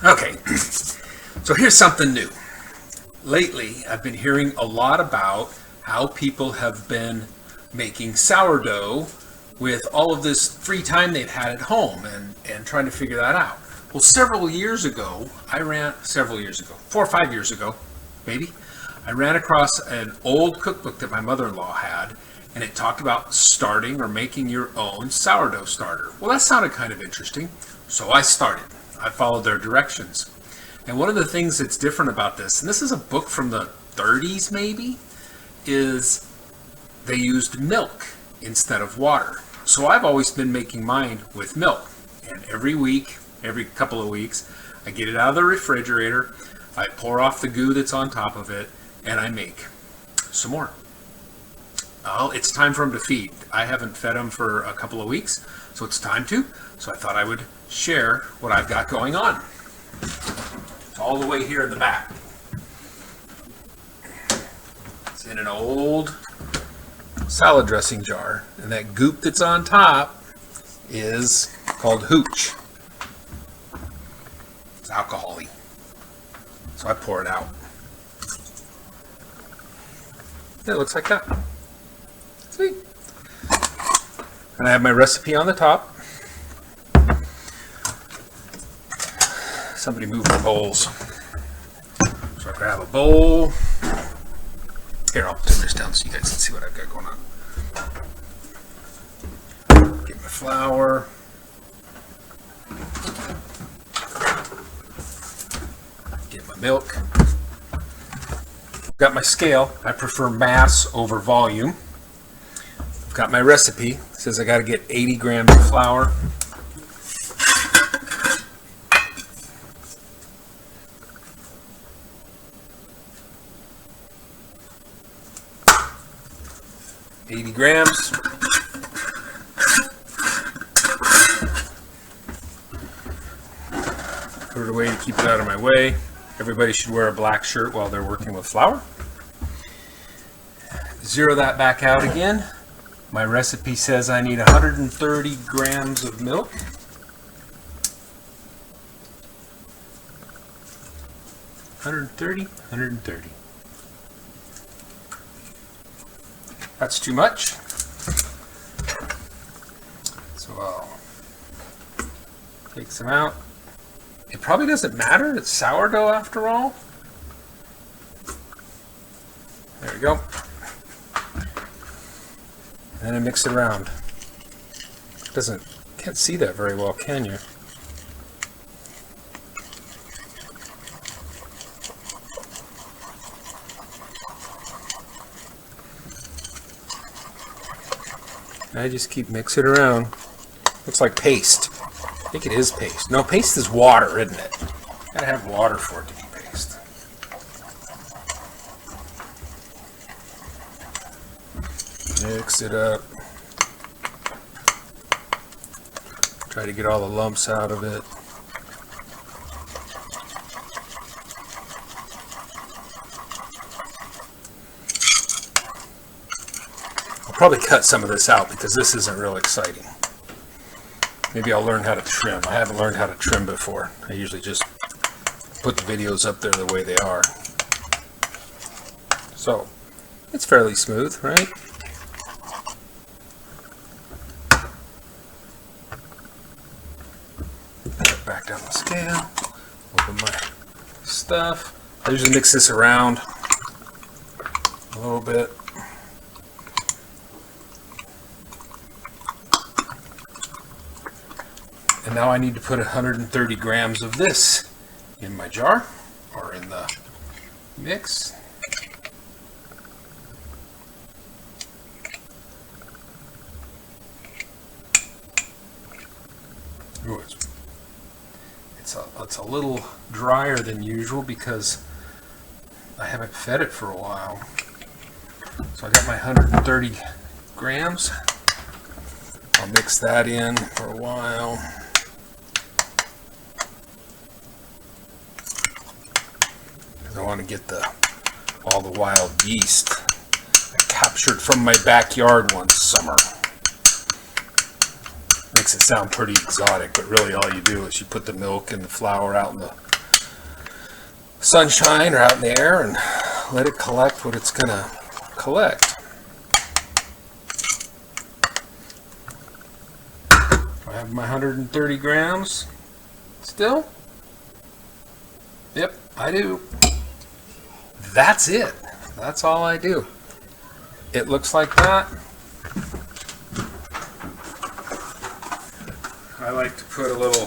Okay, so here's something new. Lately, I've been hearing a lot about how people have been making sourdough with all of this free time they've had at home and trying to figure that out. Well, several years ago, 4 or 5 years ago, maybe, I ran across an old cookbook that my mother-in-law had, and it talked about starting or making your own sourdough starter. Well, that sounded kind of interesting, so I started. I followed their directions. And one of the things that's different about this, and this is a book from the 30s maybe, is they used milk instead of water. So I've always been making mine with milk. And every week, every couple of weeks, I get it out of the refrigerator, I pour off the goo that's on top of it, and I make some more. Well, it's time for them to feed. I haven't fed them for a couple of weeks, so it's time to. So I thought I would share what I've got going on. It's all the way here in the back. It's in an old salad dressing jar, and that goop that's on top is called hooch. It's alcohol-y. So I pour it out. It looks like that. See? And I have my recipe on the top. Somebody move my bowls. So I grab a bowl. Here, I'll turn this down so you guys can see what I've got going on. Get my flour. Get my milk. Got my scale. I prefer mass over volume. I've got my recipe. It says I got to get 80 grams of flour. Grams. Put it away to keep it out of my way. Everybody should wear a black shirt while they're working with flour. Zero that back out again. My recipe says I need 130 grams of milk. $130. That's too much. So I'll take some out. It probably doesn't matter. It's sourdough after all. There we go. And then I mix it around. Can't see that very well, can you? I just keep mixing it around. Looks like paste. I think it is paste. No, paste is water, isn't it? Gotta have water for it to be paste. Mix it up. Try to get all the lumps out of it. Probably cut some of this out because this isn't real exciting. Maybe I'll learn how to trim. I haven't learned how to trim before. I usually just put the videos up there the way they are. So, it's fairly smooth, right? Back down the scale. Open my stuff. I usually mix this around a little bit. And now I need to put 130 grams of this in my jar, or in the mix. Ooh, it's a little drier than usual because I haven't fed it for a while. So I got my 130 grams. I'll mix that in for a while. I want to get all the wild yeast I captured from my backyard one summer. makes it sound pretty exotic, but really all you do is you put the milk and the flour out in the sunshine or out in the air and let it collect what it's going to collect. I have my 130 grams still. Yep, I do. That's it. That's all I do. It looks like that. I like to put a little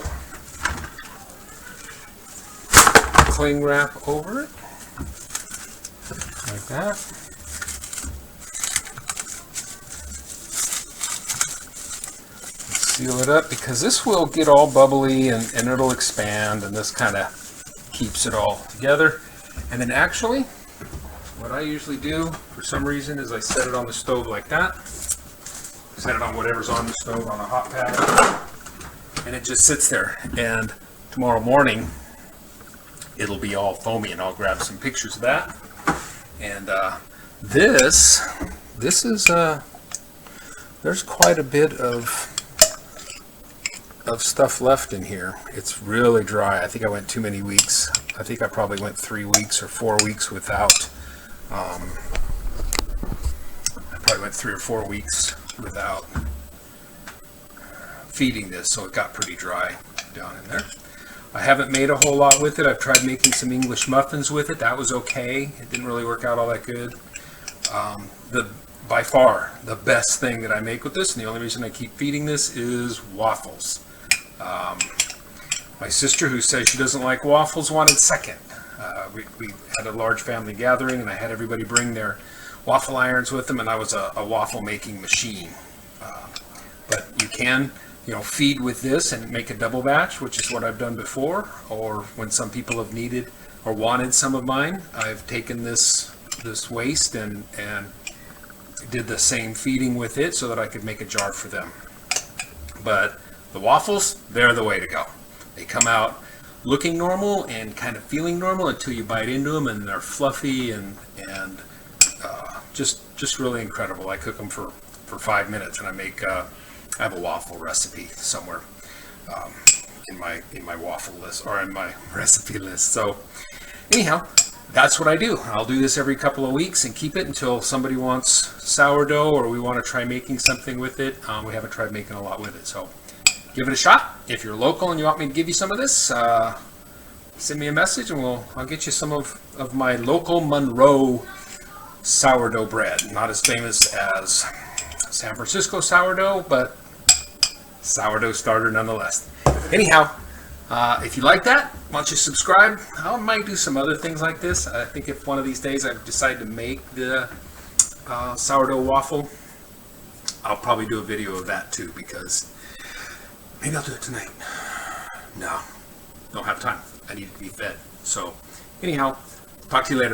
cling wrap over it, like that. Seal it up because this will get all bubbly and it'll expand, and this kind of keeps it all together. And then actually, what I usually do for some reason is I set it on the stove like that. Set it on whatever's on the stove on a hot pad, and it just sits there. And tomorrow morning, it'll be all foamy, and I'll grab some pictures of that. And this is there's quite a bit of stuff left in here. It's really dry. I think I went too many weeks. I think I probably went 3 weeks or 4 weeks without. I probably went 3 or 4 weeks without feeding this, so it got pretty dry down in there. I haven't made a whole lot with it. I've tried making some English muffins with it. That was okay. It didn't really work out all that good. By far, the best thing that I make with this, and the only reason I keep feeding this, is waffles. My sister, who says she doesn't like waffles, wanted second. We had a large family gathering, and I had everybody bring their waffle irons with them, and I was a waffle making machine. But you can, feed with this and make a double batch, which is what I've done before. Or when some people have needed or wanted some of mine, I've taken this waste and did the same feeding with it so that I could make a jar for them. But the waffles, they're the way to go. They come out looking normal and kind of feeling normal until you bite into them, and they're fluffy and just really incredible. I cook them for 5 minutes, and I have a waffle recipe somewhere in my waffle list, or in my recipe list. So anyhow, that's what I do. I'll do this every couple of weeks and keep it until somebody wants sourdough or we want to try making something with it. We haven't tried making a lot with it, so give it a shot. If you're local and you want me to give you some of this, send me a message and I'll get you some of my local Monroe sourdough bread. Not as famous as San Francisco sourdough, but sourdough starter nonetheless. Anyhow, if you like that, why don't you subscribe? I might do some other things like this. I think if one of these days I decide to make the sourdough waffle, I'll probably do a video of that too, because maybe I'll do it tonight. No, don't have time. I need to be fed. So anyhow, talk to you later.